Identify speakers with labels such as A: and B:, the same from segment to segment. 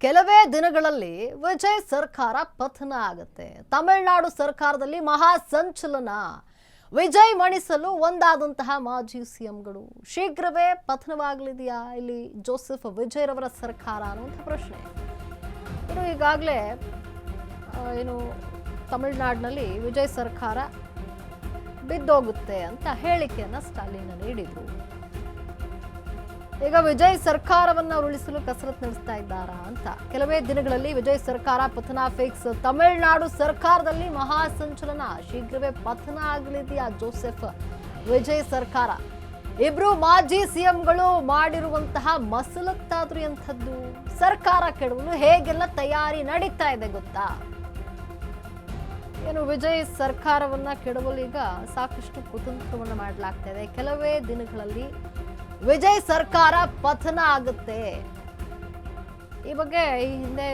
A: ಕೆಲವೇ ದಿನಗಳಲ್ಲಿ ವಿಜಯ್ ಸರ್ಕಾರ ಪತನ ಆಗುತ್ತೆ. ತಮಿಳುನಾಡು ಸರ್ಕಾರದಲ್ಲಿ ಮಹಾ ಸಂಚಲನ. ವಿಜಯ್ ಮಣಿಸಲು ಒಂದಾದಂತಹ ಮಾಜಿ ಸಿಎಂಗಳು ಶೀಘ್ರವೇ ಪತನವಾಗಲಿದೆಯಾ ಇಲ್ಲಿ ಜೋಸೆಫ್ ವಿಜಯ್ ರವರ ಸರ್ಕಾರ ಅನ್ನುವಂಥ ಪ್ರಶ್ನೆ. ಇನ್ನು ಈಗಾಗಲೇ ತಮಿಳುನಾಡಿನಲ್ಲಿ ವಿಜಯ್ ಸರ್ಕಾರ ಬಿದ್ದೋಗುತ್ತೆ ಅಂತ ಹೇಳಿಕೆಯನ್ನ ಸ್ಟಾಲಿನ್ ನೀಡಿದ್ರು. ಈಗ ವಿಜಯ್ ಸರ್ಕಾರವನ್ನ ಉರುಳಿಸಲು ಕಸರತ್ತು ನಡೆಸ್ತಾ ಇದ್ದಾರಾ ಅಂತ. ಕೆಲವೇ ದಿನಗಳಲ್ಲಿ ವಿಜಯ್ ಸರ್ಕಾರ ಪತನ ಫಿಕ್ಸ್. ತಮಿಳುನಾಡು ಸರ್ಕಾರದಲ್ಲಿ ಮಹಾ ಸಂಚಲನ. ಶೀಘ್ರವೇ ಪತನ ಆಗಲಿದೆಯಾ ಜೋಸೆಫ್ ವಿಜಯ್ ಸರ್ಕಾರ? ಇಬ್ರು ಮಾಜಿ ಸಿಎಂಗಳು ಮಾಡಿರುವಂತಹ ಮಸಲತ್ತಾದ್ರೂ ಎಂಥದ್ದು? ಸರ್ಕಾರ ಕೆಡವಲು ಹೇಗೆಲ್ಲ ತಯಾರಿ ನಡೀತಾ ಇದೆ ಗೊತ್ತಾ? ವಿಜಯ್ ಸರ್ಕಾರವನ್ನ ಕೆಡವಲು ಈಗ ಸಾಕಷ್ಟು ಕುತಂತ್ರವನ್ನ ಮಾಡಲಾಗ್ತಾ ಇದೆ. ಕೆಲವೇ ದಿನಗಳಲ್ಲಿ ವಿಜಯ್ ಸರ್ಕಾರ ಪತನ ಆಗುತ್ತೆ. ಈ ಬಗ್ಗೆ ಈ ಹಿಂದೆ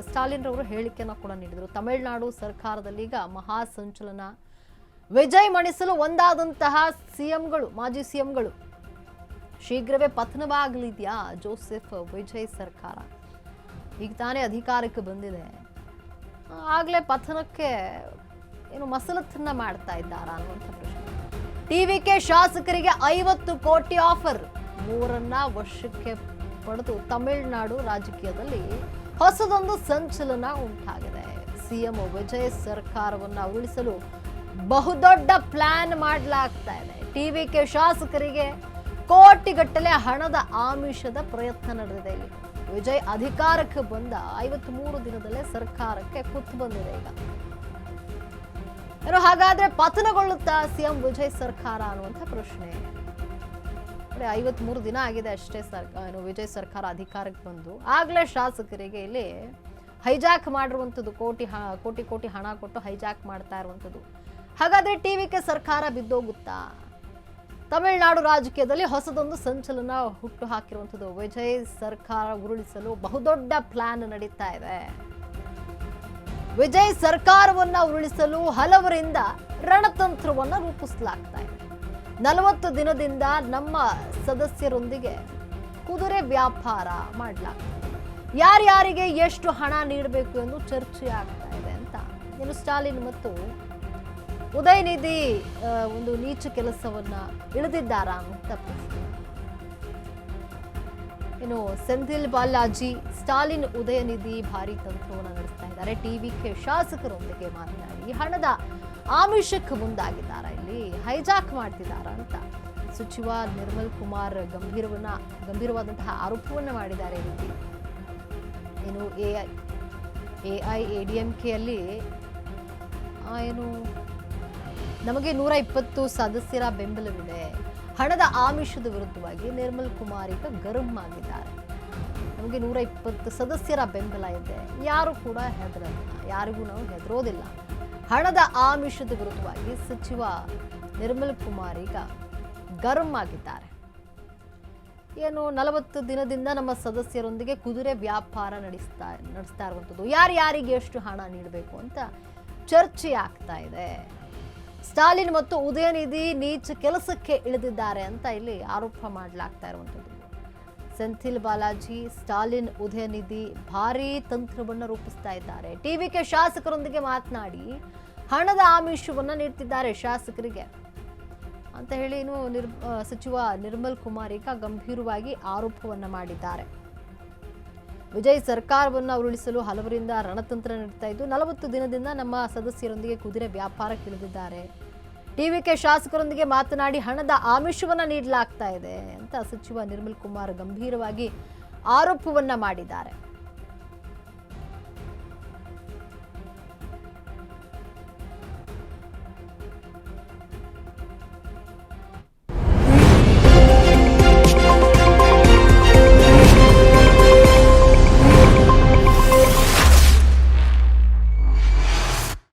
A: ಸ್ಟಾಲಿನ್ ರವರು ಹೇಳಿಕೆಯನ್ನು ಕೂಡ ನೀಡಿದರು. ತಮಿಳುನಾಡು ಸರ್ಕಾರದಲ್ಲಿ ಈಗ ಮಹಾ ಸಂಚಲನ. ವಿಜಯ್ ಮಣಿಸಲು ಒಂದಾದಂತಹ ಸಿಎಂಗಳು, ಮಾಜಿ ಸಿಎಂಗಳು ಶೀಘ್ರವೇ ಪತನವಾಗಲಿದೆಯಾ ಜೋಸೆಫ್ ವಿಜಯ್ ಸರ್ಕಾರ? ಈಗ ತಾನೇ ಅಧಿಕಾರಕ್ಕೆ ಬಂದಿದೆ, ಆಗ್ಲೇ ಪತನಕ್ಕೆ ಮಸಲತ್ತನ್ನ ಮಾಡ್ತಾ ಇದ್ದಾರಾ ಅನ್ನುವಂಥ ಪ್ರಶ್ನೆ. ಟಿವಿಕೆ ಶಾಸಕರಿಗೆ 50 ಕೋಟಿ ಆಫರ್. 3ರನ್ನ ವಶಕ್ಕೆ ಪಡೆದು ತಮಿಳುನಾಡು ರಾಜಕೀಯದಲ್ಲಿ ಹೊಸದೊಂದು ಸಂಚಲನ ಉಂಟಾಗಿದೆ. ಸಿಎಂ ವಿಜಯ್ ಸರ್ಕಾರವನ್ನ ಉರುಳಿಸಲು ಬಹುದೊಡ್ಡ ಪ್ಲಾನ್ ಮಾಡಲಾಗ್ತಾ ಇದೆ. ಟಿವಿಕೆ ಶಾಸಕರಿಗೆ ಕೋಟಿಗಟ್ಟಲೆ ಹಣದ ಆಮಿಷದ ಪ್ರಯತ್ನ ನಡೆದಿದೆ. ಇಲ್ಲಿ ವಿಜಯ್ ಅಧಿಕಾರಕ್ಕೆ ಬಂದ 53 ದಿನದಲ್ಲೇ ಸರ್ಕಾರಕ್ಕೆ ಕುತ್ತು ಬಂದಿದೆ. ಈಗ ಹಾಗಾದ್ರೆ ಪತನಗೊಳ್ಳುತ್ತಾ ಸಿಎಂ ವಿಜಯ್ ಸರ್ಕಾರ ಅನ್ನುವಂಥ ಪ್ರಶ್ನೆ. 53 ದಿನ ಆಗಿದೆ ಅಷ್ಟೇ ವಿಜಯ್ ಸರ್ಕಾರ ಅಧಿಕಾರಕ್ಕೆ ಬಂದು. ಆಗ್ಲೇ ಶಾಸಕರಿಗೆ ಇಲ್ಲಿ ಹೈಜಾಕ್ ಮಾಡಿರುವಂಥದ್ದು, ಕೋಟಿ ಹಣ ಕೊಟ್ಟು ಹೈಜಾಕ್ ಮಾಡ್ತಾ ಇರುವಂಥದ್ದು. ಹಾಗಾದ್ರೆ ಟಿವಿಕೆ ಸರ್ಕಾರ ಬಿದ್ದೋಗುತ್ತಾ? ತಮಿಳುನಾಡು ರಾಜಕೀಯದಲ್ಲಿ ಹೊಸದೊಂದು ಸಂಚಲನ ಹುಟ್ಟು ಹಾಕಿರುವಂಥದ್ದು. ವಿಜಯ್ ಸರ್ಕಾರ ಉರುಳಿಸಲು ಬಹುದೊಡ್ಡ ಪ್ಲಾನ್ ನಡೀತಾ ಇದೆ. ವಿಜಯ್ ಸರ್ಕಾರವನ್ನ ಉರುಳಿಸಲು ಹಲವರಿಂದ ರಣತಂತ್ರವನ್ನ ರೂಪಿಸಲಾಗ್ತಾ ಇದೆ. 40 ದಿನದಿಂದ ನಮ್ಮ ಸದಸ್ಯರೊಂದಿಗೆ ಕುದುರೆ ವ್ಯಾಪಾರ ಮಾಡಲಾಗ್ತದೆ. ಯಾರ್ಯಾರಿಗೆ ಎಷ್ಟು ಹಣ ನೀಡಬೇಕು ಎಂದು ಚರ್ಚೆ ಆಗ್ತಾ ಇದೆ ಅಂತ ಸ್ಟಾಲಿನ್ ಮತ್ತು ಉದಯನಿಧಿ ಒಂದು ನೀಚ ಕೆಲಸವನ್ನ ಇಳಿದಿದ್ದಾರಾ ಅಂತ ಪ್ರಶ್ನೆ. ಸೆಂಥಿಲ್ ಬಾಲಾಜಿ, ಸ್ಟಾಲಿನ್, ಉದಯನಿಧಿ ಭಾರಿ ತಂತ್ರವನ್ನು ನಡೆಸ್ತಾ ಇದ್ದಾರೆ. ಟಿವಿಕೆ ಶಾಸಕರೊಂದಿಗೆ ಮಾತನಾಡಿ ಹಣದ ಆಮಿಷಕ್ಕೆ ಮುಂದಾಗಿದ್ದಾರಾ, ಇಲ್ಲಿ ಹೈಜಾಕ್ ಮಾಡ್ತಿದ್ದಾರಾ ಅಂತ ಸಚಿವ ನಿರ್ಮಲ್ ಕುಮಾರ್ ಗಂಭೀರವಾದಂತಹ ಆರೋಪವನ್ನ ಮಾಡಿದ್ದಾರೆ. ಎಐಎಡಿಎಂಕೆಯಲ್ಲಿ ನಮಗೆ 120 ಸದಸ್ಯರ ಬೆಂಬಲವಿದೆ. ಹಣದ ಆಮಿಷದ ವಿರುದ್ಧವಾಗಿ ನಿರ್ಮಲ್ ಕುಮಾರ್ ಈಗ ಗರಂ ಆಗಿದ್ದಾರೆ. ನಮಗೆ 120 ಸದಸ್ಯರ ಬೆಂಬಲ ಇದೆ, ಯಾರು ಕೂಡ ಹೆದರಲ್ಲ, ಯಾರಿಗೂ ನಾವು ಹೆದರೋದಿಲ್ಲ. ಹಣದ ಆಮಿಷದ ವಿರುದ್ಧವಾಗಿ ಸಚಿವ ನಿರ್ಮಲ್ ಕುಮಾರ್ ಈಗ ಗರಂ ಆಗಿದ್ದಾರೆ. 40 ದಿನದಿಂದ ನಮ್ಮ ಸದಸ್ಯರೊಂದಿಗೆ ಕುದುರೆ ವ್ಯಾಪಾರ ನಡೆಸ್ತಾ ಇರುವಂಥದ್ದು. ಯಾರ್ಯಾರಿಗೆ ಎಷ್ಟು ಹಣ ನೀಡಬೇಕು ಅಂತ ಚರ್ಚೆ ಆಗ್ತಾ ಇದೆ. ಸ್ಟಾಲಿನ್ ಮತ್ತು ಉದಯನಿಧಿ ನೀಚ ಕೆಲಸಕ್ಕೆ ಇಳಿದಿದ್ದಾರೆ ಅಂತ ಇಲ್ಲಿ ಆರೋಪ ಮಾಡಲಾಗ್ತಾ ಇರುವಂಥದ್ದು. ಸೆಂಥಿಲ್ ಬಾಲಾಜಿ, ಸ್ಟಾಲಿನ್, ಉದಯನಿಧಿ ಭಾರೀ ತಂತ್ರವನ್ನು ರೂಪಿಸ್ತಾ ಇದ್ದಾರೆ. ಟಿವಿಕೆ ಶಾಸಕರೊಂದಿಗೆ ಮಾತನಾಡಿ ಹಣದ ಆಮಿಷವನ್ನ ನೀಡ್ತಿದ್ದಾರೆ ಶಾಸಕರಿಗೆ ಅಂತ ಹೇಳಿ ಸಚಿವ ನಿರ್ಮಲ್ ಕುಮಾರ್ ಈಗ ಗಂಭೀರವಾಗಿ ಆರೋಪವನ್ನ ಮಾಡಿದ್ದಾರೆ. ವಿಜಯ್ ಸರ್ಕಾರವನ್ನ ಉರುಳಿಸಲು ಹಲವರಿಂದ ರಣತಂತ್ರ ನಡೆಸ್ತಾ ಇದ್ದು 40 ದಿನದಿಂದ ನಮ್ಮ ಸದಸ್ಯರೊಂದಿಗೆ ಕುದುರೆ ವ್ಯಾಪಾರಕ್ಕೆ ಇಳಿದಿದ್ದಾರೆ. ಟಿವಿಕೆ ಶಾಸಕರೊಂದಿಗೆ ಮಾತನಾಡಿ ಹಣದ ಆಮಿಷವನ್ನ ನೀಡಲಾಗ್ತಾ ಇದೆ ಅಂತ ಸಚಿವ ನಿರ್ಮಲ್ ಕುಮಾರ್ ಗಂಭೀರವಾಗಿ ಆರೋಪವನ್ನ ಮಾಡಿದ್ದಾರೆ.